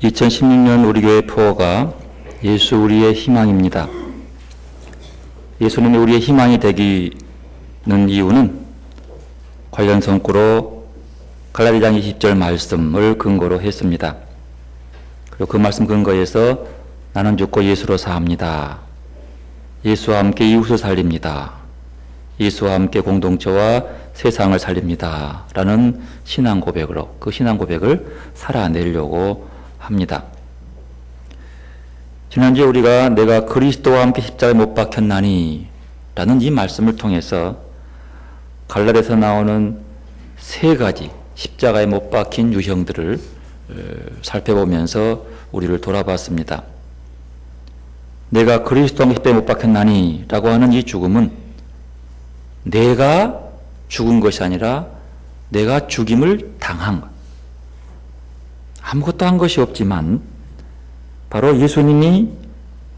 2016년 우리 교회 포어가 예수 우리의 희망입니다. 예수님이 우리의 희망이 되기는 이유는 관련 성구로 갈라디아장 20절 말씀을 근거로 했습니다. 그리고 그 말씀 근거에서 나는 죽고 예수로 사합니다. 예수와 함께 이웃을 살립니다. 예수와 함께 공동체와 세상을 살립니다. 라는 신앙 고백으로 그 신앙 고백을 살아내려고 합니다. 지난주에 우리가 내가 그리스도와 함께 십자가에 못 박혔나니 라는 이 말씀을 통해서 갈라디아에서 나오는 세 가지 십자가에 못 박힌 유형들을 살펴보면서 우리를 돌아봤습니다. 내가 그리스도와 함께 십자가에 못 박혔나니 라고 하는 이 죽음은 내가 죽은 것이 아니라 내가 죽임을 당한 것. 아무것도 한 것이 없지만 바로 예수님이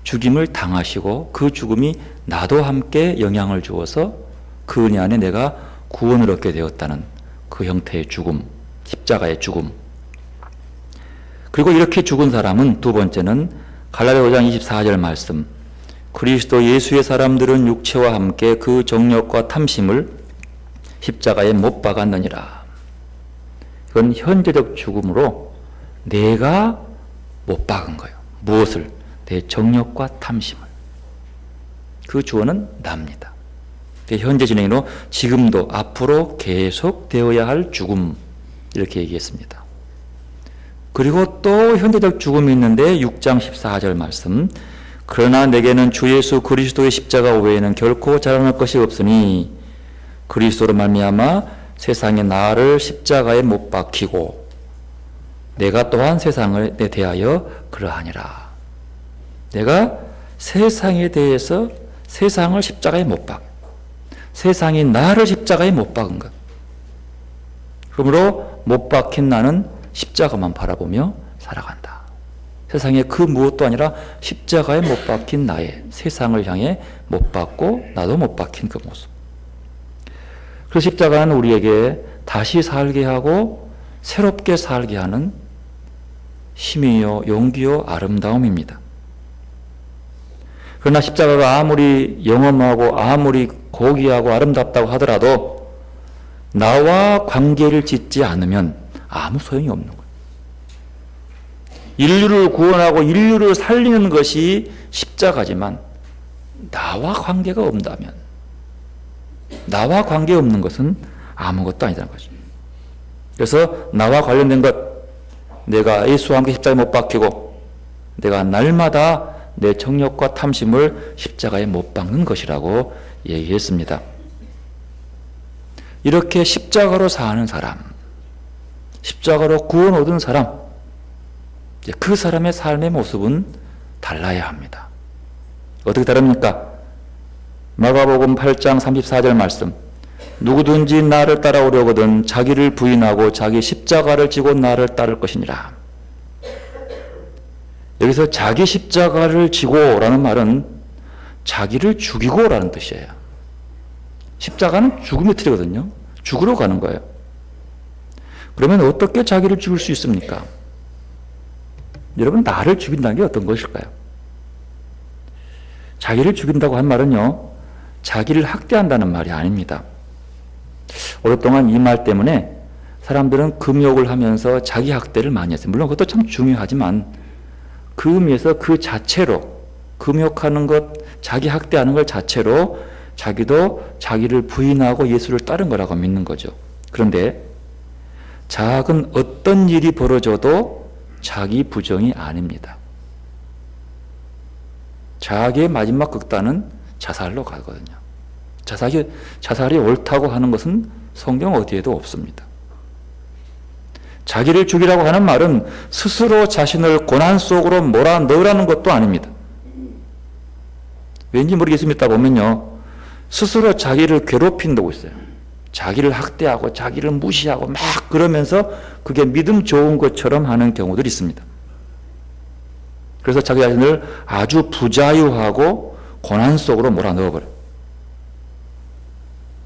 죽임을 당하시고 그 죽음이 나도 함께 영향을 주어서 그 은혜 안에 내가 구원을 얻게 되었다는 그 형태의 죽음, 십자가의 죽음. 그리고 이렇게 죽은 사람은 두 번째는 갈라디아 5장 24절 말씀, 그리스도 예수의 사람들은 육체와 함께 그 정욕과 탐심을 십자가에 못 박았느니라. 이건 현재적 죽음으로 내가 못 박은 거예요. 무엇을? 내 정욕과 탐심을. 그 주어는 나입니다. 현재 진행으로 지금도 앞으로 계속 되어야 할 죽음, 이렇게 얘기했습니다. 그리고 또 현재적 죽음이 있는데 6장 14절 말씀, 그러나 내게는 주 예수 그리스도의 십자가 외에는 결코 자랑할 것이 없으니 그리스도로 말미암아 세상에 나를 십자가에 못 박히고 내가 또한 세상에 대하여 그러하니라. 내가 세상에 대해서 세상을 십자가에 못 박아. 세상이 나를 십자가에 못 박은 것. 그러므로 못 박힌 나는 십자가만 바라보며 살아간다. 세상에 그 무엇도 아니라 십자가에 못 박힌 나의 세상을 향해 못 박고 나도 못 박힌 그 모습. 그 십자가는 우리에게 다시 살게 하고 새롭게 살게 하는 힘이요, 용기요, 아름다움입니다. 그러나 십자가가 아무리 영험하고 아무리 고귀하고 아름답다고 하더라도 나와 관계를 짓지 않으면 아무 소용이 없는 거예요. 인류를 구원하고 인류를 살리는 것이 십자가지만 나와 관계가 없다면, 나와 관계 없는 것은 아무것도 아니라는 거죠. 그래서 나와 관련된 것, 내가 예수와 함께 십자가에 못 박히고 내가 날마다 내 정욕과 탐심을 십자가에 못 박는 것이라고 얘기했습니다. 이렇게 십자가로 사는 사람, 십자가로 구원 얻은 사람, 그 사람의 삶의 모습은 달라야 합니다. 어떻게 다릅니까? 마가복음 8장 34절 말씀, 누구든지 나를 따라오려거든 자기를 부인하고 자기 십자가를 지고 나를 따를 것이니라. 여기서 자기 십자가를 지고라는 말은 자기를 죽이고라는 뜻이에요. 십자가는 죽음의 틀이거든요. 죽으러 가는 거예요. 그러면 어떻게 자기를 죽일 수 있습니까? 여러분, 나를 죽인다는 게 어떤 것일까요? 자기를 죽인다고 한 말은요, 자기를 학대한다는 말이 아닙니다. 오랫동안 이 말 때문에 사람들은 금욕을 하면서 자기 학대를 많이 했어요. 물론 그것도 참 중요하지만 그 의미에서 그 자체로 금욕하는 것, 자기 학대하는 것 자체로 자기도 자기를 부인하고 예수를 따른 거라고 믿는 거죠. 그런데 작은 어떤 일이 벌어져도 자기 부정이 아닙니다. 자기의 마지막 극단은 자살로 가거든요. 자살이 옳다고 하는 것은 성경 어디에도 없습니다. 자기를 죽이라고 하는 말은 스스로 자신을 고난 속으로 몰아넣으라는 것도 아닙니다. 왠지 모르겠습니다. 보면요, 스스로 자기를 괴롭힌다고 있어요. 자기를 학대하고 자기를 무시하고 막 그러면서 그게 믿음 좋은 것처럼 하는 경우들이 있습니다. 그래서 자기 자신을 아주 부자유하고 고난 속으로 몰아넣어버려요.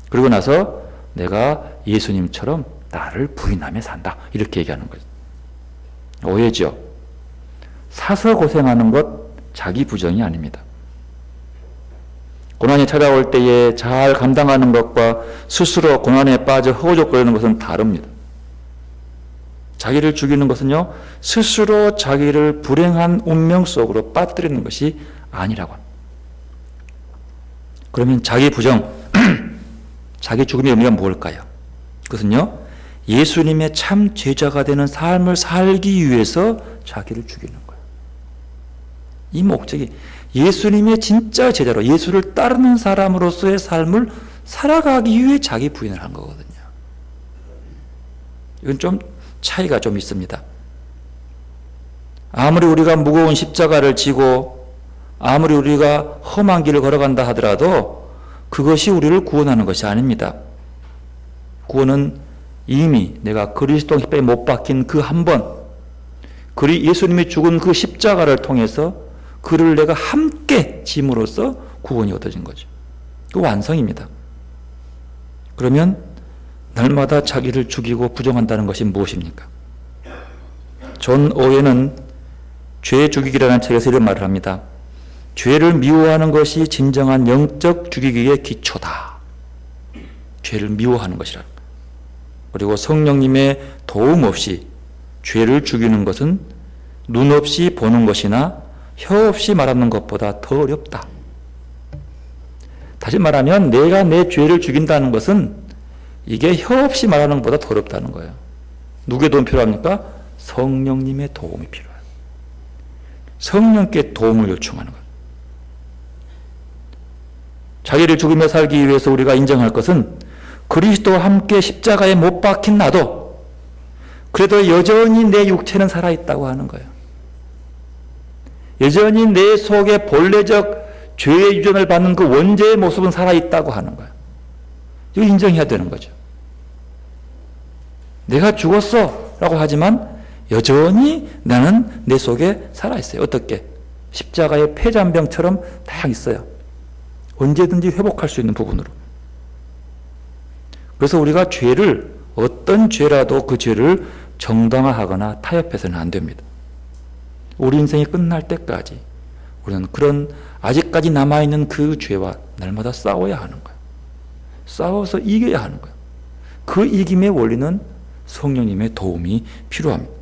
그리고 나서 내가 예수님처럼 나를 부인하며 산다, 이렇게 얘기하는 거죠. 오해죠. 사서 고생하는 것 자기 부정이 아닙니다. 고난이 찾아올 때에 잘 감당하는 것과 스스로 고난에 빠져 허우적거리는 것은 다릅니다. 자기를 죽이는 것은요, 스스로 자기를 불행한 운명 속으로 빠뜨리는 것이 아니라고 합니다. 그러면 자기 부정, 자기 죽음의 의미가 뭘까요? 그것은요, 예수님의 참 제자가 되는 삶을 살기 위해서 자기를 죽이는 거예요. 이 목적이 예수님의 진짜 제자로 예수를 따르는 사람으로서의 삶을 살아가기 위해 자기 부인을 한 거거든요. 이건 좀 차이가 좀 있습니다. 아무리 우리가 무거운 십자가를 지고 아무리 우리가 험한 길을 걸어간다 하더라도 그것이 우리를 구원하는 것이 아닙니다. 구원은 이미 내가 그리스도 십자가에 못 박힌 그 한 번, 예수님이 죽은 그 십자가를 통해서 그를 내가 함께 짐으로써 구원이 얻어진 거죠. 그 완성입니다. 그러면 날마다 자기를 죽이고 부정한다는 것이 무엇입니까? 존 오웬은 죄 죽이기라는 책에서 이런 말을 합니다. 죄를 미워하는 것이 진정한 영적 죽이기의 기초다. 죄를 미워하는 것이라. 그리고 성령님의 도움 없이 죄를 죽이는 것은 눈 없이 보는 것이나 혀 없이 말하는 것보다 더 어렵다. 다시 말하면 내가 내 죄를 죽인다는 것은 이게 혀 없이 말하는 것보다 더 어렵다는 거예요. 누구의 도움이 필요합니까? 성령님의 도움이 필요해요. 성령께 도움을 요청하는 거예요. 자기를 죽이며 살기 위해서 우리가 인정할 것은 그리스도와 함께 십자가에 못 박힌 나도 그래도 여전히 내 육체는 살아있다고 하는 거예요. 여전히 내 속에 본래적 죄의 유전을 받는 그 원죄의 모습은 살아있다고 하는 거예요. 이거 인정해야 되는 거죠. 내가 죽었어 라고 하지만 여전히 나는 내 속에 살아있어요. 어떻게? 십자가의 폐잔병처럼 다 있어요. 언제든지 회복할 수 있는 부분으로. 그래서 우리가 죄를, 어떤 죄라도 그 죄를 정당화하거나 타협해서는 안 됩니다. 우리 인생이 끝날 때까지 우리는 그런 아직까지 남아있는 그 죄와 날마다 싸워야 하는 거예요. 싸워서 이겨야 하는 거예요. 그 이김의 원리는 성령님의 도움이 필요합니다.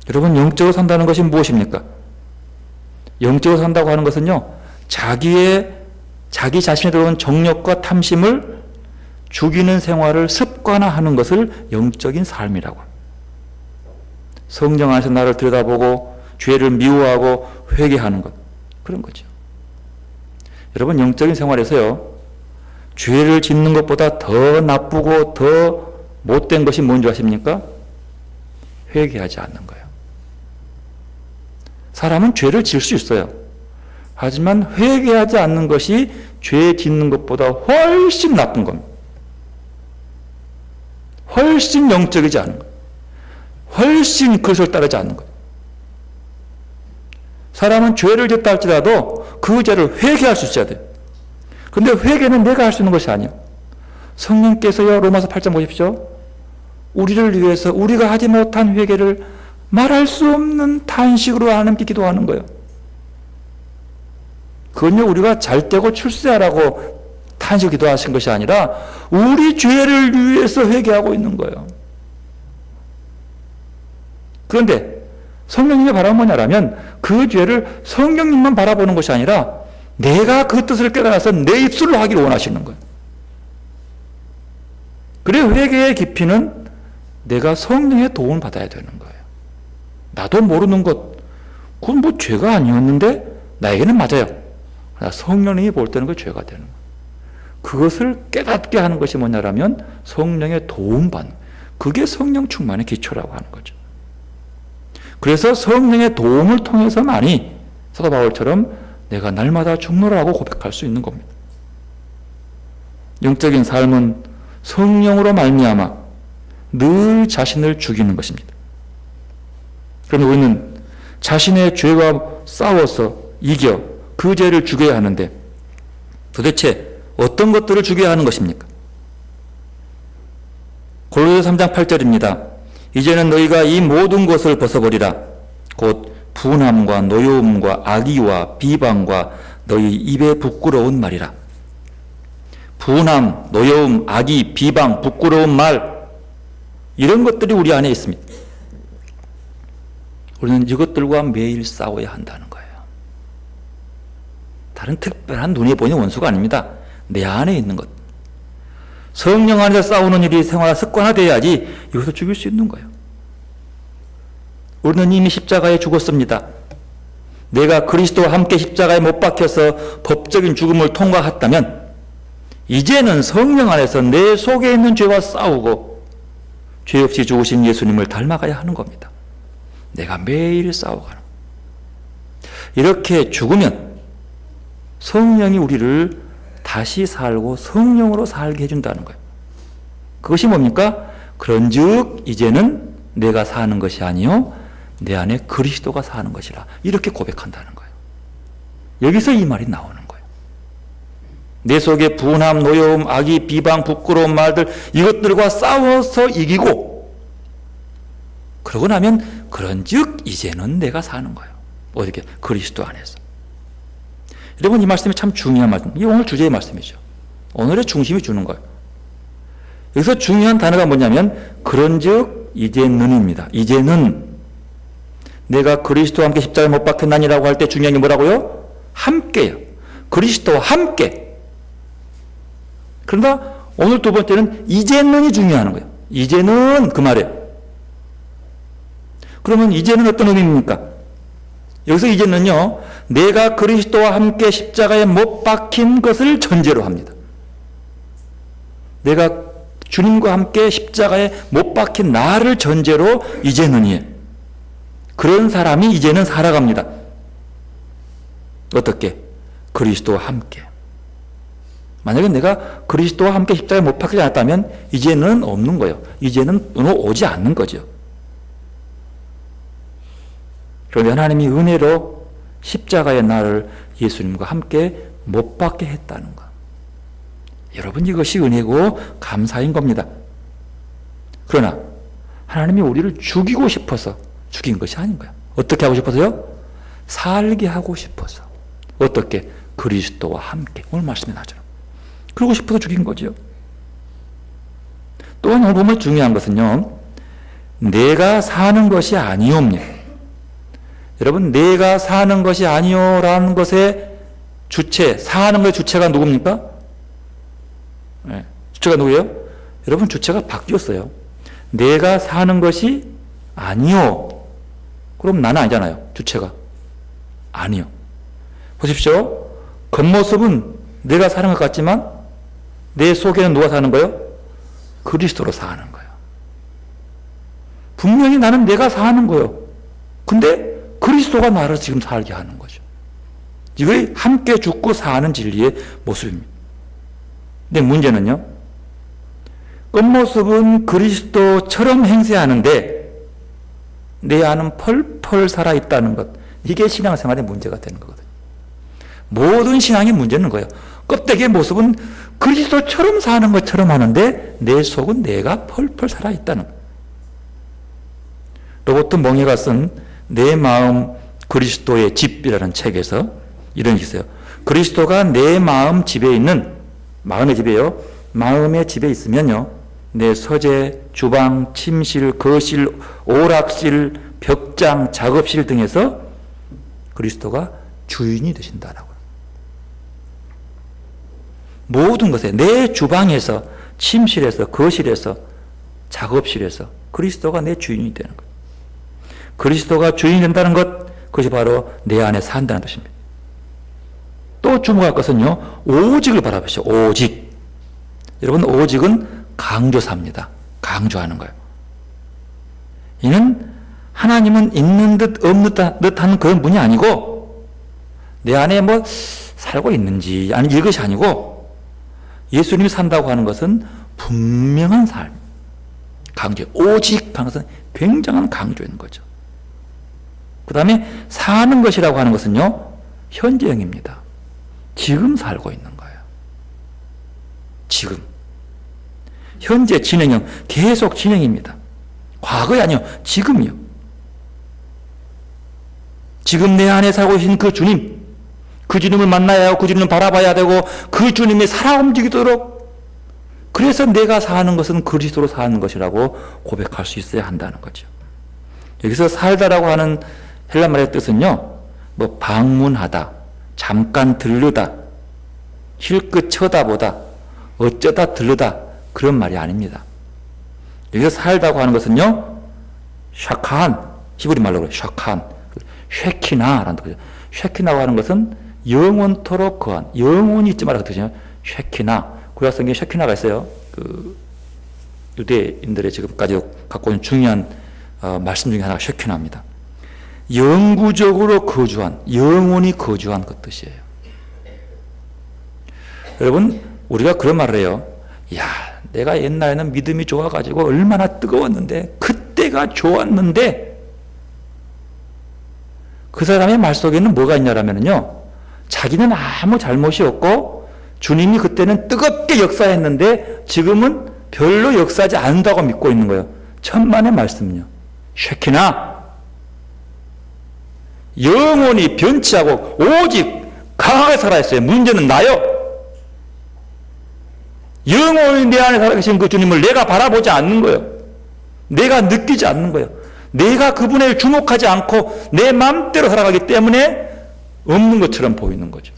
여러분, 영적으로 산다는 것이 무엇입니까? 영적으로 산다고 하는 것은요, 자기 자신에 들어온 정욕과 탐심을 죽이는 생활을 습관화하는 것을 영적인 삶이라고 합니다. 성령 안에서 나를 들여다보고 죄를 미워하고 회개하는 것, 그런 거죠. 여러분, 영적인 생활에서요, 죄를 짓는 것보다 더 나쁘고 더 못된 것이 뭔지 아십니까? 회개하지 않는 거예요. 사람은 죄를 지을 수 있어요. 하지만 회개하지 않는 것이 죄 짓는 것보다 훨씬 나쁜 겁니다. 훨씬 영적이지 않은 거예요. 훨씬 그것을 따르지 않는 거예요. 사람은 죄를 짓다 할지라도 그 죄를 회개할 수 있어야 돼요. 근데 회개는 내가 할 수 있는 것이 아니에요. 성령께서요, 로마서 8장 보십시오. 우리를 위해서 우리가 하지 못한 회개를 말할 수 없는 탄식으로 하나님께 기도하는 거예요. 그건요, 우리가 잘 되고 출세하라고 탄식 기도하신 것이 아니라 우리 죄를 위해서 회개하고 있는 거예요. 그런데 성령님의 바람은 뭐냐라면 그 죄를 성령님만 바라보는 것이 아니라 내가 그 뜻을 깨달아서 내 입술로 하기를 원하시는 거예요. 그래, 회개의 깊이는 내가 성령의 도움을 받아야 되는 거예요. 나도 모르는 것, 그건 뭐 죄가 아니었는데 나에게는 맞아요. 성령님이 볼 때는 그 죄가 되는 거예요. 그것을 깨닫게 하는 것이 뭐냐라면 성령의 도움받는, 그게 성령 충만의 기초라고 하는 거죠. 그래서 성령의 도움을 통해서만이 사도 바울처럼 내가 날마다 죽노라고 고백할 수 있는 겁니다. 영적인 삶은 성령으로 말미암아 늘 자신을 죽이는 것입니다. 그런데 우리는 자신의 죄와 싸워서 이겨 그 죄를 죽여야 하는데 도대체 어떤 것들을 죽여야 하는 것입니까? 골로새 3장 8절입니다. 이제는 너희가 이 모든 것을 벗어버리라. 곧 분함과 노여움과 악의와 비방과 너희 입에 부끄러운 말이라. 분함, 노여움, 악의, 비방, 부끄러운 말, 이런 것들이 우리 안에 있습니다. 우리는 이것들과 매일 싸워야 한다는 거예요. 다른 특별한 눈에 보이는 원수가 아닙니다. 내 안에 있는 것. 성령 안에서 싸우는 일이 생활 습관화돼야지 이것을 죽일 수 있는 거예요. 우리는 이미 십자가에 죽었습니다. 내가 그리스도와 함께 십자가에 못 박혀서 법적인 죽음을 통과했다면 이제는 성령 안에서 내 속에 있는 죄와 싸우고 죄 없이 죽으신 예수님을 닮아가야 하는 겁니다. 내가 매일 싸워가는. 이렇게 죽으면 성령이 우리를 다시 살고 성령으로 살게 해준다는 거예요. 그것이 뭡니까? 그런즉 이제는 내가 사는 것이 아니요 내 안에 그리스도가 사는 것이라, 이렇게 고백한다는 거예요. 여기서 이 말이 나오는 거예요. 내 속에 분함, 노여움, 악의, 비방, 부끄러운 말들, 이것들과 싸워서 이기고, 그러고 나면 그런즉 이제는 내가 사는 거예요. 어떻게? 그리스도 안에서. 여러분, 이 말씀이 참 중요한 말씀. 이게 오늘 주제의 말씀이죠. 오늘의 중심이 주는 거예요. 여기서 중요한 단어가 뭐냐면 그런즉 이제는입니다. 이제는 내가 그리스도와 함께 십자가에 못 박혔나니라고 할 때 중요한 게 뭐라고요? 함께요. 그리스도와 함께. 그러나 오늘 두 번째는 이제는이 중요한 거예요. 이제는 그 말이에요. 그러면 이제는 어떤 의미입니까? 여기서 이제는요, 내가 그리스도와 함께 십자가에 못 박힌 것을 전제로 합니다. 내가 주님과 함께 십자가에 못 박힌 나를 전제로 이제는이에요. 그런 사람이 이제는 살아갑니다. 어떻게? 그리스도와 함께. 만약에 내가 그리스도와 함께 십자가에 못 박히지 않았다면 이제는 없는 거예요. 이제는 오지 않는 거죠. 그런데 하나님이 은혜로 십자가의 나를 예수님과 함께 못 박게 했다는 것. 여러분, 이것이 은혜고 감사인 겁니다. 그러나 하나님이 우리를 죽이고 싶어서 죽인 것이 아닌 거야. 어떻게 하고 싶어서요? 살게 하고 싶어서. 어떻게? 그리스도와 함께. 오늘 말씀에 나죠. 그러고 싶어서 죽인 거죠. 또한 오늘 보면 중요한 것은요, 내가 사는 것이 아니옵니다. 여러분, 내가 사는 것이 아니오라는 것의 주체, 사는 것의 주체가 누굽니까? 네, 주체가 누구예요? 여러분, 주체가 바뀌었어요. 내가 사는 것이 아니오. 그럼 나는 아니잖아요. 주체가. 아니요. 보십시오. 겉모습은 내가 사는 것 같지만 내 속에는 누가 사는 거예요? 그리스도로 사는 거예요. 분명히 나는 내가 사는 거예요. 근데 그리스도가 나를 지금 살게 하는 거죠. 이게 함께 죽고 사는 진리의 모습입니다. 근데 문제는요, 겉모습은 그리스도처럼 행세하는데 내 안은 펄펄 살아있다는 것, 이게 신앙생활의 문제가 되는 거거든요. 모든 신앙의 문제는 거예요. 껍데기의 모습은 그리스도처럼 사는 것처럼 하는데 내 속은 내가 펄펄 살아있다는 것. 로버트 멍에가 쓴 내 마음 그리스도의 집이라는 책에서 이런 게 있어요. 그리스도가 내 마음 집에 있는, 마음의 집이에요. 마음의 집에 있으면요, 내 서재, 주방, 침실, 거실, 오락실, 벽장, 작업실 등에서 그리스도가 주인이 되신다라고. 모든 것에, 내 주방에서, 침실에서, 거실에서, 작업실에서 그리스도가 내 주인이 되는 거예요. 그리스도가 주인이 된다는 것, 그것이 바로 내 안에 산다는 뜻입니다. 또 주목할 것은요, 오직을 바라보시오. 오직. 여러분, 오직은 강조사입니다. 강조하는 거예요. 이는 하나님은 있는 듯 없는 듯한 그런 분이 아니고 내 안에 뭐 살고 있는지 아니 이것이 아니고 예수님이 산다고 하는 것은 분명한 삶. 강조. 오직 하는 것은 굉장한 강조인 거죠. 그 다음에 사는 것이라고 하는 것은요, 현재형입니다. 지금 살고 있는 거예요. 지금. 현재 진행형, 계속 진행입니다. 과거이 아니요, 지금이요. 지금 내 안에 살고 계신 그 주님, 그 주님을 만나야 하고 그 주님을 바라봐야 되고 그 주님이 살아 움직이도록, 그래서 내가 사는 것은 그리스도로 사는 것이라고 고백할 수 있어야 한다는 거죠. 여기서 살다라고 하는 헬라 말의 뜻은요, 뭐 방문하다, 잠깐 들르다, 힐끗 쳐다보다, 어쩌다 들르다, 그런 말이 아닙니다. 여기서 살다고 하는 것은요, 샤칸, 히브리 말로 그래요. 샤칸, 쉐키나라는 뜻이죠. 쉐키나고 하는 것은 영원토록 거한, 영원히 있지 말라고 뜻이죠. 쉐키나. 구약 성경에 쉐키나가 있어요. 그 유대인들의 지금까지 갖고 있는 중요한 말씀 중에 하나가 쉐키나입니다. 영구적으로 거주한, 영원히 거주한 그 뜻이에요. 여러분, 우리가 그런 말을 해요. 야, 내가 옛날에는 믿음이 좋아가지고 얼마나 뜨거웠는데, 그때가 좋았는데, 그 사람의 말 속에는 뭐가 있냐라면요, 자기는 아무 잘못이 없고 주님이 그때는 뜨겁게 역사했는데 지금은 별로 역사하지 않는다고 믿고 있는 거예요. 천만의 말씀요. 쉐키나, 영원히 변치 않고 오직 강하게 살아있어요. 문제는 나요. 영원히 내 안에 살아계신 그 주님을 내가 바라보지 않는 거예요. 내가 느끼지 않는 거예요. 내가 그분에 주목하지 않고 내 마음대로 살아가기 때문에 없는 것처럼 보이는 거죠.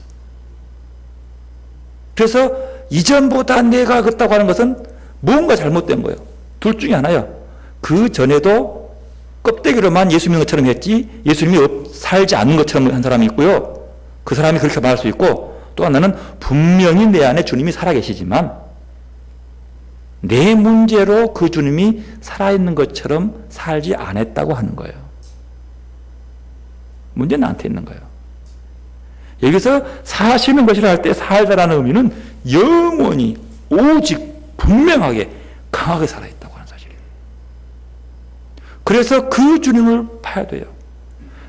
그래서 이전보다 내가 그렇다고 하는 것은 뭔가 잘못된 거예요. 둘 중에 하나요. 그 전에도 껍데기로만 예수 믿는 것처럼 했지 예수님이 살지 않는 것처럼 한 사람이 있고요. 그 사람이 그렇게 말할 수 있고, 또 하나는 분명히 내 안에 주님이 살아계시지만 내 문제로 그 주님이 살아있는 것처럼 살지 않았다고 하는 거예요. 문제는 나한테 있는 거예요. 여기서 사시는 것이라 할 때 살다라는 의미는 영원히 오직 분명하게 강하게 살아있다고 하는 사실이에요. 그래서 그 주님을 봐야 돼요.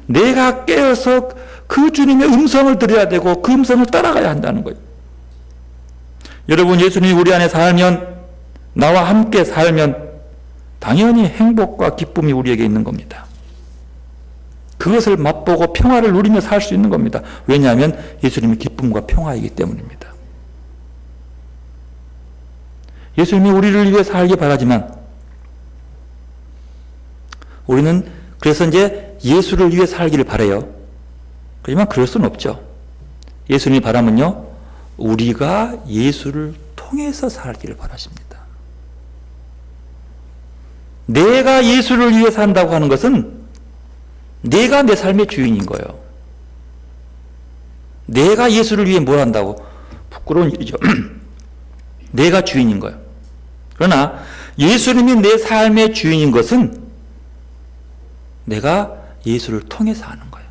내가 깨어서 그 주님의 음성을 들어야 되고 그 음성을 따라가야 한다는 거예요. 여러분, 예수님이 우리 안에 살면, 나와 함께 살면 당연히 행복과 기쁨이 우리에게 있는 겁니다. 그것을 맛보고 평화를 누리며 살 수 있는 겁니다. 왜냐하면 예수님이 기쁨과 평화이기 때문입니다. 예수님이 우리를 위해 살기 바라지만 우리는 그래서 이제 예수를 위해 살기를 바라요. 하지만 그럴 수는 없죠. 예수님이 바라면요, 우리가 예수를 통해서 살기를 바라십니다. 내가 예수를 위해 산다고 하는 것은 내가 내 삶의 주인인 거예요. 내가 예수를 위해 뭘 한다고? 부끄러운 일이죠. 내가 주인인 거예요. 그러나 예수님이 내 삶의 주인인 것은 내가 예수를 통해서 하는 거예요.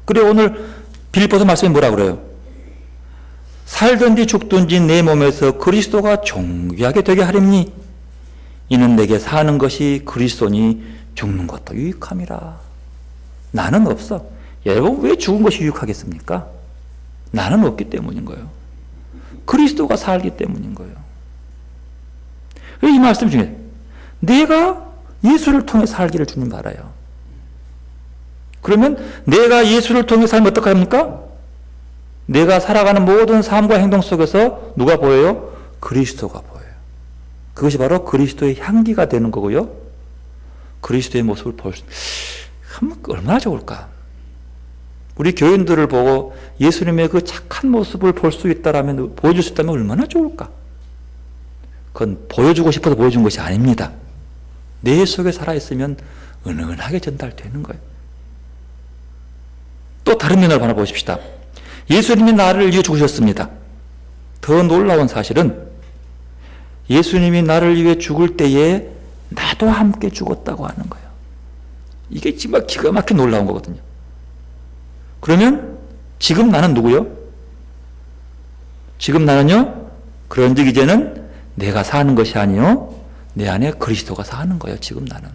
그래, 오늘 빌립보서 말씀이 뭐라 그래요? 살든지 죽든지 내 몸에서 그리스도가 존귀하게 되게 하렵니? 이는 내게 사는 것이 그리스도니 죽는 것도 유익함이라. 나는 없어. 여러분, 왜 죽은 것이 유익하겠습니까? 나는 없기 때문인 거예요. 그리스도가 살기 때문인 거예요. 이 말씀 중에 내가 예수를 통해 살기를 주님 바라요. 그러면 내가 예수를 통해 살면 어떻게 합니까? 내가 살아가는 모든 삶과 행동 속에서 누가 보여요? 그리스도가 보여요. 그것이 바로 그리스도의 향기가 되는 거고요. 그리스도의 모습을 볼 수, 얼마나 좋을까? 우리 교인들을 보고 예수님의 그 착한 모습을 볼 수 있다라면, 보여줄 수 있다면 얼마나 좋을까? 그건 보여주고 싶어서 보여준 것이 아닙니다. 내 속에 살아있으면 은은하게 전달되는 거예요. 또 다른 면을 바라보십시다. 예수님이 나를 위해 죽으셨습니다. 더 놀라운 사실은 예수님이 나를 위해 죽을 때에 나도 함께 죽었다고 하는 거예요. 이게 정말 기가 막히게 놀라운 거거든요. 그러면 지금 나는 누구요? 지금 나는요, 그런즉 이제는 내가 사는 것이 아니요, 내 안에 그리스도가 사는 거예요. 지금 나는.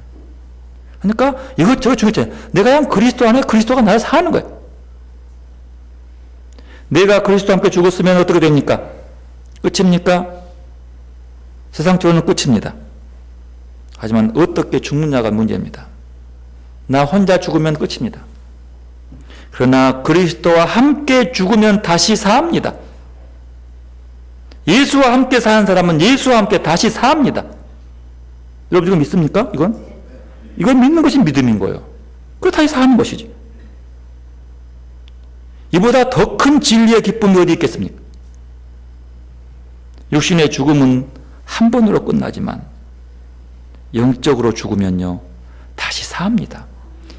그러니까 이것저것 중요했잖아요. 내가 그냥 그리스도 안에 그리스도가 나를 사는 거예요. 내가 그리스도와 함께 죽었으면 어떻게 됩니까? 끝입니까? 세상적으로는 끝입니다. 하지만 어떻게 죽느냐가 문제입니다. 나 혼자 죽으면 끝입니다. 그러나 그리스도와 함께 죽으면 다시 삽니다. 예수와 함께 사는 사람은 예수와 함께 다시 삽니다. 여러분 이거 믿습니까? 이건 믿는 것이 믿음인 거예요. 그 다시 사는 것이지. 이보다 더 큰 진리의 기쁨이 어디 있겠습니까? 육신의 죽음은 한 번으로 끝나지만 영적으로 죽으면요 다시 삽니다.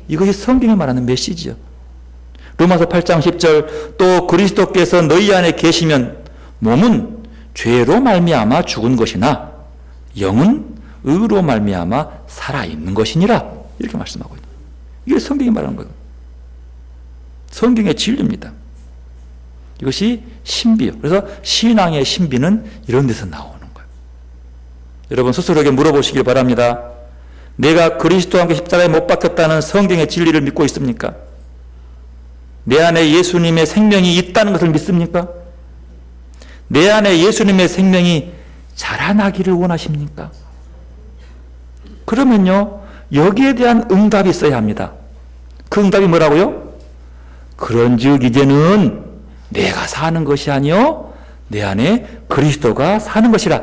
이것이 성경이 말하는 메시지요. 로마서 8장 10절 또 그리스도께서 너희 안에 계시면 몸은 죄로 말미암아 죽은 것이나 영은 의로 말미암아 살아있는 것이니라 이렇게 말씀하고 있는 거예요. 이게 성경이 말하는 거예요. 성경의 진리입니다. 이것이 신비요. 그래서 신앙의 신비는 이런 데서 나오는 거예요. 여러분 스스로에게 물어보시길 바랍니다. 내가 그리스도와 함께 십자가에 못 박혔다는 성경의 진리를 믿고 있습니까? 내 안에 예수님의 생명이 있다는 것을 믿습니까? 내 안에 예수님의 생명이 자라나기를 원하십니까? 그러면요 여기에 대한 응답이 있어야 합니다. 그 응답이 뭐라고요? 그런즉 이제는 내가 사는 것이 아니요 내 안에 그리스도가 사는 것이라.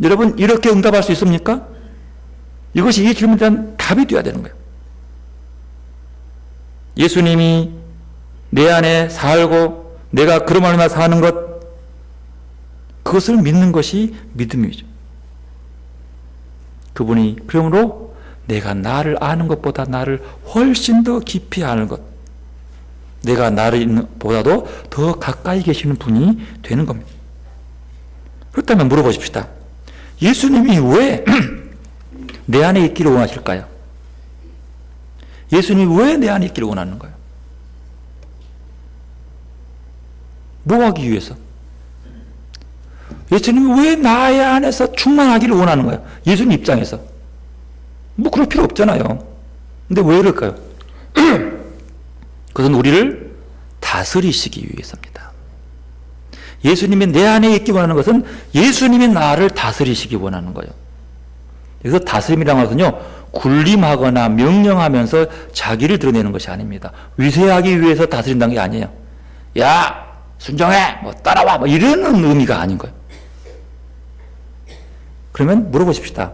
여러분 이렇게 응답할 수 있습니까? 이것이 이 질문에 대한 답이 되어야 되는 거예요. 예수님이 내 안에 살고 내가 그로 말미암아 사는 것, 그것을 믿는 것이 믿음이죠. 그분이 그러므로 내가 나를 아는 것보다 나를 훨씬 더 깊이 아는 것, 내가 나를 보다도 더 가까이 계시는 분이 되는 겁니다. 그렇다면 물어보십시다. 예수님이 왜 내 안에 있기를 원하실까요? 예수님이 왜 내 안에 있기를 원하는 거예요? 뭐 하기 위해서? 예수님이 왜 나의 안에서 충만하기를 원하는 거예요? 예수님 입장에서. 뭐 그럴 필요 없잖아요. 근데 왜 그럴까요? 그것은 우리를 다스리시기 위해서입니다. 예수님이 내 안에 있기 원하는 것은 예수님이 나를 다스리시기 원하는 거예요. 그래서 다스림이라는 것은요, 군림하거나 명령하면서 자기를 드러내는 것이 아닙니다. 위세하기 위해서 다스린다는 게 아니에요. 야, 순종해! 뭐 따라와! 뭐 이러는 의미가 아닌 거예요. 그러면 물어보십시다.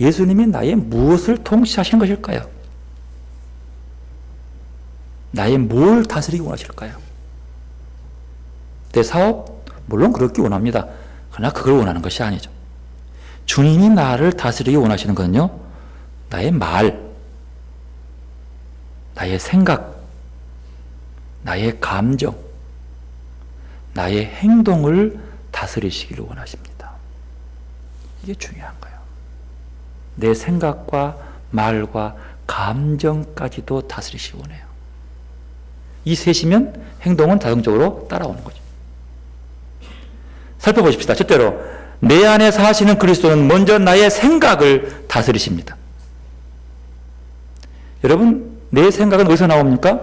예수님이 나의 무엇을 통치하시는 것일까요? 나의 뭘 다스리기 원하실까요? 내 사업? 물론 그렇게 원합니다. 그러나 그걸 원하는 것이 아니죠. 주님이 나를 다스리기 원하시는 것은요, 나의 말, 나의 생각, 나의 감정, 나의 행동을 다스리시기를 원하십니다. 이게 중요한 거예요. 내 생각과 말과 감정까지도 다스리시기 원해요. 이 셋이면 행동은 자동적으로 따라오는 거죠. 살펴보십시다. 첫째로 내 안에 사시는 그리스도는 먼저 나의 생각을 다스리십니다. 여러분, 내 생각은 어디서 나옵니까?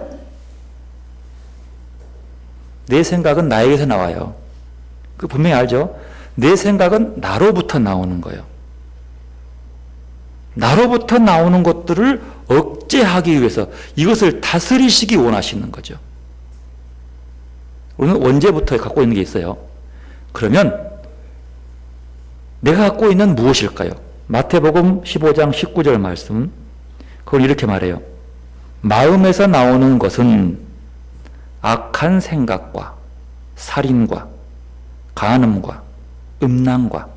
내 생각은 나에게서 나와요. 그 분명히 알죠? 내 생각은 나로부터 나오는 거예요. 나로부터 나오는 것들을 억제하기 위해서 이것을 다스리시기 원하시는 거죠. 우리는 원죄부터 갖고 있는 게 있어요. 그러면 내가 갖고 있는 무엇일까요? 마태복음 15장 19절 말씀, 그걸 이렇게 말해요. 마음에서 나오는 것은 악한 생각과 살인과 간음과 음란과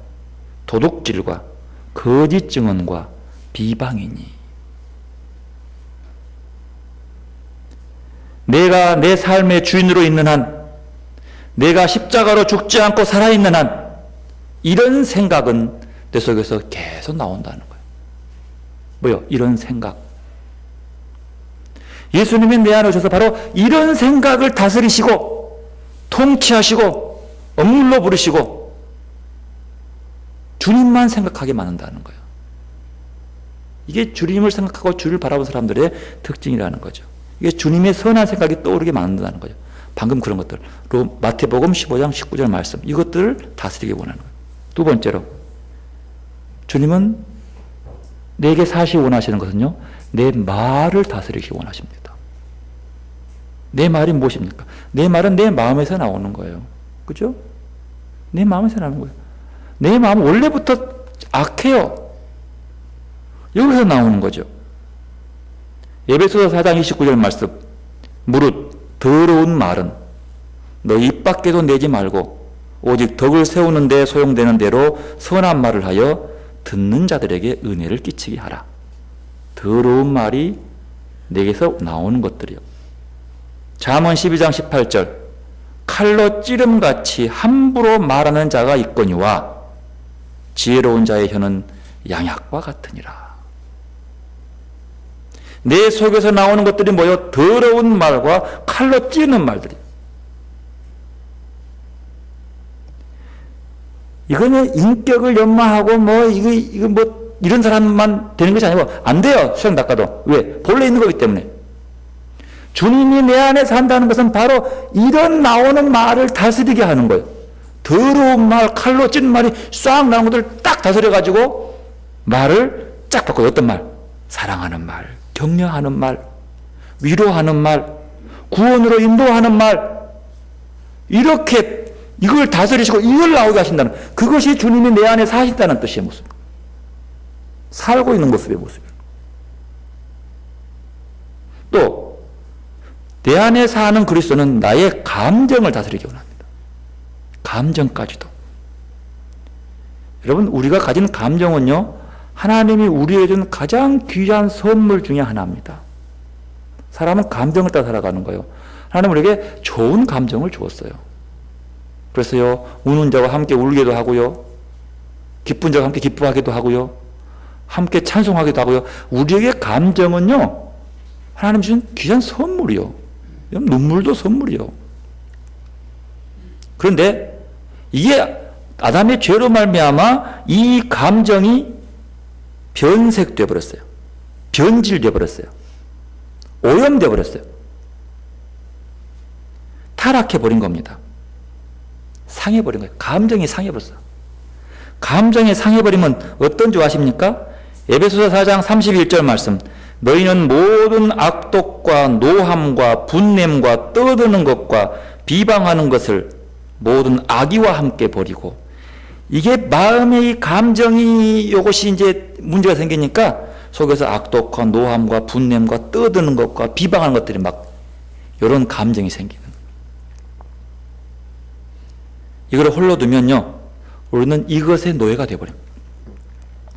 도둑질과 거짓 증언과 비방이니. 내가 내 삶의 주인으로 있는 한, 내가 십자가로 죽지 않고 살아있는 한, 이런 생각은 내 속에서 계속 나온다는 거예요. 뭐요? 이런 생각. 예수님이 내 안에 오셔서 바로 이런 생각을 다스리시고 통치하시고 억눌러 부르시고 주님만 생각하게 만든다는 거예요. 이게 주님을 생각하고 주를 바라본 사람들의 특징이라는 거죠. 이게 주님의 선한 생각이 떠오르게 만든다는 거죠. 방금 그런 것들. 마태복음 15장 19절 말씀. 이것들을 다스리기 원하는 거예요. 두 번째로, 주님은 내게 사시 원하시는 것은요, 내 말을 다스리기 원하십니다. 내 말이 무엇입니까? 내 말은 내 마음에서 나오는 거예요. 그죠? 내 마음에서 나오는 거예요. 내 마음은 원래부터 악해요. 여기서 나오는 거죠. 에베소서 4장 29절 말씀. 무릇 더러운 말은 너 입 밖에도 내지 말고 오직 덕을 세우는 데 소용되는 대로 선한 말을 하여 듣는 자들에게 은혜를 끼치게 하라. 더러운 말이 내게서 나오는 것들이요. 잠언 12장 18절. 칼로 찌름같이 함부로 말하는 자가 있거니와 지혜로운 자의 혀는 양약과 같으니라. 내 속에서 나오는 것들이 뭐요? 더러운 말과 칼로 찌르는 말들이. 이거는 인격을 연마하고 이거 이런 사람만 되는 것이 아니고 안 돼요. 수영 닦아도. 왜? 본래 있는 거기 때문에. 주님이 내 안에 산다는 것은 바로 이런 나오는 말을 다스리게 하는 거예요. 더러운 말, 칼로 찌는 말이 싹 나오는 것들을 딱 다스려가지고 말을 쫙 바꿔. 어떤 말? 사랑하는 말, 격려하는 말, 위로하는 말, 구원으로 인도하는 말. 이렇게 이걸 다스리시고 이걸 나오게 하신다는, 그것이 주님이 내 안에 사신다는 뜻의 모습. 살고 있는 모습의 모습이에요. 또 내 안에 사는 그리스도는 나의 감정을 다스리기 원합니다. 감정까지도. 여러분, 우리가 가진 감정은요, 하나님이 우리에게 준 가장 귀한 선물 중에 하나입니다. 사람은 감정을 따라 살아가는 거예요. 하나님은 우리에게 좋은 감정을 주었어요. 그래서요, 우는 자와 함께 울기도 하고요, 기쁜 자와 함께 기뻐하기도 하고요, 함께 찬송하기도 하고요. 우리에게 감정은요, 하나님 주신 귀한 선물이요. 눈물도 선물이요. 그런데 이게 아담의 죄로 말미암아 이 감정이 변색되어 버렸어요. 변질되어 버렸어요. 오염되어 버렸어요. 타락해 버린 겁니다. 상해 버린 거예요. 감정이 상해 버렸어요. 감정이 상해 버리면 어떤 줄 아십니까? 에베소서 4장 31절 말씀. 너희는 모든 악독과 노함과 분냄과 떠드는 것과 비방하는 것을 모든 악의와 함께 버리고, 이게 마음의 이 감정이 이것이 이제 문제가 생기니까 속에서 악독과 노함과 분냄과 떠드는 것과 비방하는 것들이 막 이런 감정이 생기는 거예요. 이걸 홀로 두면요, 우리는 이것의 노예가 되어버립니다.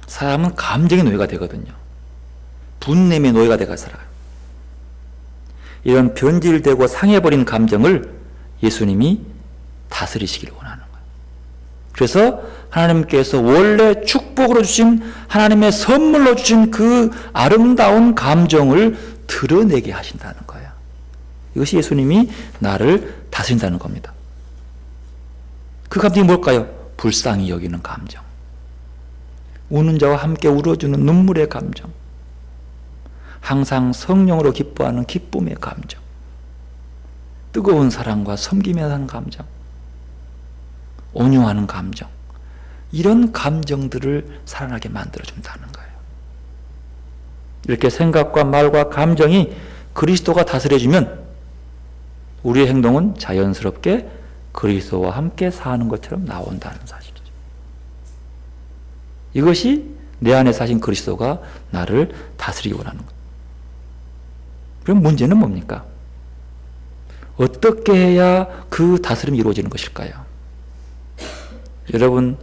사람은 감정의 노예가 되거든요. 분냄의 노예가 되어 살아가요. 이런 변질되고 상해버린 감정을 예수님이 다스리시기를 원하는 거예요. 그래서 하나님께서 원래 축복으로 주신, 하나님의 선물로 주신 그 아름다운 감정을 드러내게 하신다는 거예요. 이것이 예수님이 나를 다스린다는 겁니다. 그 감정이 뭘까요? 불쌍히 여기는 감정, 우는 자와 함께 울어주는 눈물의 감정, 항상 성령으로 기뻐하는 기쁨의 감정, 뜨거운 사랑과 섬김에 대한 감정, 온유하는 감정, 이런 감정들을 살아나게 만들어준다는 거예요. 이렇게 생각과 말과 감정이 그리스도가 다스려주면 우리의 행동은 자연스럽게 그리스도와 함께 사는 것처럼 나온다는 사실이죠. 이것이 내 안에 사신 그리스도가 나를 다스리기 원하는 거예요. 그럼 문제는 뭡니까? 어떻게 해야 그 다스림이 이루어지는 것일까요? 여러분,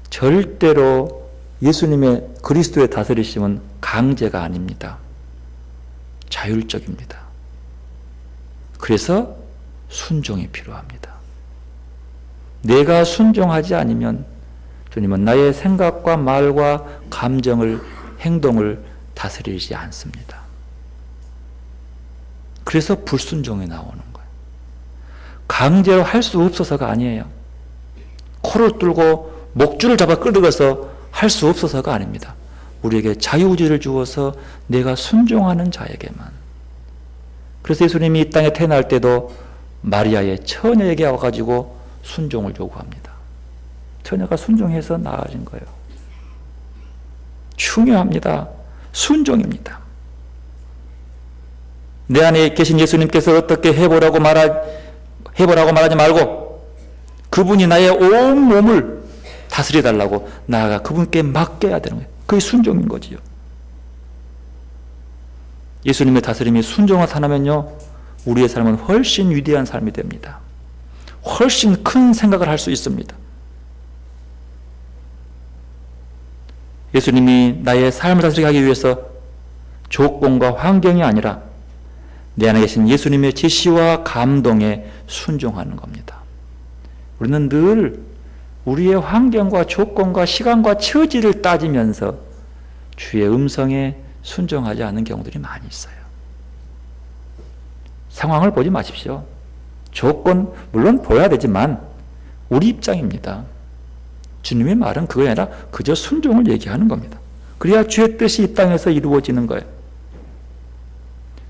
절대로 예수님의 그리스도의 다스리심은 강제가 아닙니다. 자율적입니다. 그래서 순종이 필요합니다. 내가 순종하지 않으면 주님은 나의 생각과 말과 감정을, 행동을 다스리지 않습니다. 그래서 불순종이 나오는 거예요. 강제로 할 수 없어서가 아니에요. 코를 뚫고 목줄을 잡아 끌어서 할 수 없어서가 아닙니다. 우리에게 자유의지를 주어서 내가 순종하는 자에게만. 그래서 예수님이 이 땅에 태어날 때도 마리아의 처녀에게 와가지고 순종을 요구합니다. 처녀가 순종해서 나아진 거예요. 중요합니다. 순종입니다. 내 안에 계신 예수님께서 어떻게 해보라고 말하지 말고 그분이 나의 온 몸을 다스려달라고 나아가 그분께 맡겨야 되는 거예요. 그게 순종인 거지요. 예수님의 다스림이 순종을 하면요, 우리의 삶은 훨씬 위대한 삶이 됩니다. 훨씬 큰 생각을 할 수 있습니다. 예수님이 나의 삶을 다스리게 하기 위해서 조건과 환경이 아니라 내 안에 계신 예수님의 지시와 감동에 순종하는 겁니다. 우리는 늘 우리의 환경과 조건과 시간과 처지를 따지면서 주의 음성에 순종하지 않는 경우들이 많이 있어요. 상황을 보지 마십시오. 조건 물론 보여야 되지만 우리 입장입니다. 주님의 말은 그게 아니라 그저 순종을 얘기하는 겁니다. 그래야 주의 뜻이 이 땅에서 이루어지는 거예요.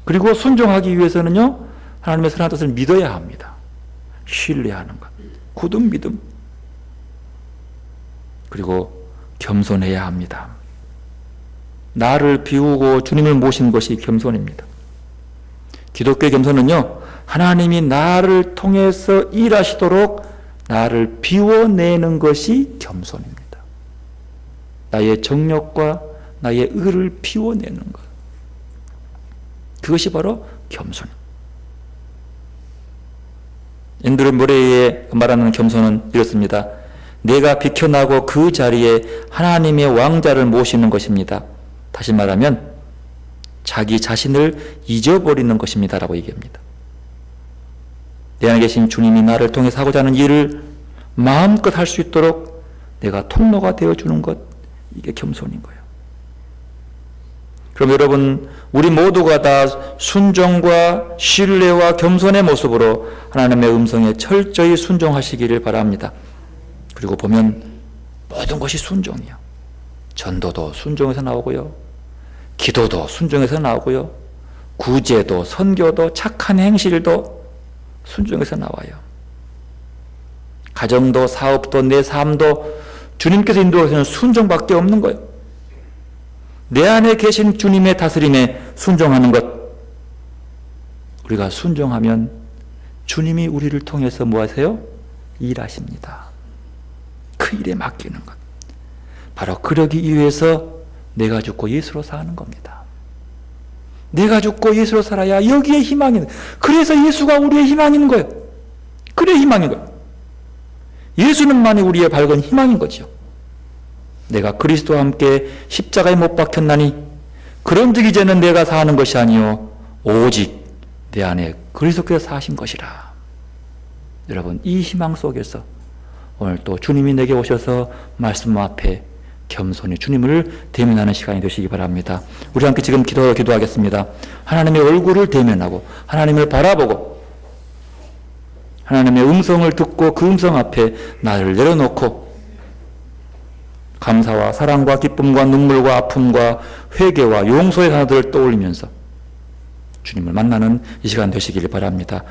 그리고 순종하기 위해서는요, 하나님의 선한 뜻을 믿어야 합니다. 신뢰하는 것, 굳은 믿음, 그리고 겸손해야 합니다. 나를 비우고 주님을 모신 것이 겸손입니다. 기독교의 겸손은요, 하나님이 나를 통해서 일하시도록 나를 비워내는 것이 겸손입니다. 나의 정력과 나의 의를 비워내는 것. 그것이 바로 겸손. 앤드류 머레이의 말하는 겸손은 이렇습니다. 내가 비켜나고 그 자리에 하나님의 왕자를 모시는 것입니다. 다시 말하면 자기 자신을 잊어버리는 것입니다 라고 얘기합니다. 내 안에 계신 주님이 나를 통해서 하고자 하는 일을 마음껏 할 수 있도록 내가 통로가 되어주는 것, 이게 겸손인 거예요. 그럼 여러분, 우리 모두가 다 순종과 신뢰와 겸손의 모습으로 하나님의 음성에 철저히 순종하시기를 바랍니다. 그리고 보면 모든 것이 순종이야. 전도도 순종에서 나오고요, 기도도 순종에서 나오고요, 구제도 선교도 착한 행실도 순종에서 나와요. 가정도 사업도 내 삶도 주님께서 인도하시는 순종밖에 없는 거예요. 내 안에 계신 주님의 다스림에 순종하는 것. 우리가 순종하면 주님이 우리를 통해서 뭐 하세요? 일하십니다. 그 일에 맡기는 것. 바로 그러기 위해서 내가 죽고 예수로 사는 겁니다. 내가 죽고 예수로 살아야 여기에 희망이 있는, 그래서 예수가 우리의 희망이 있는 거예요. 그래 희망인 거예요. 예수는만이 우리의 밝은 희망인 거죠. 내가 그리스도와 함께 십자가에 못 박혔나니 그런즉 이제는 내가 사는 것이 아니요 오직 내 안에 그리스도께서 사신 것이라. 여러분, 이 희망 속에서 오늘 또 주님이 내게 오셔서 말씀 앞에 겸손히 주님을 대면하는 시간이 되시기 바랍니다. 우리 함께 지금 기도하겠습니다. 하나님의 얼굴을 대면하고 하나님을 바라보고 하나님의 음성을 듣고 그 음성 앞에 나를 내려놓고 감사와 사랑과 기쁨과 눈물과 아픔과 회개와 용서의 단어들을 떠올리면서 주님을 만나는 이 시간 되시기를 바랍니다.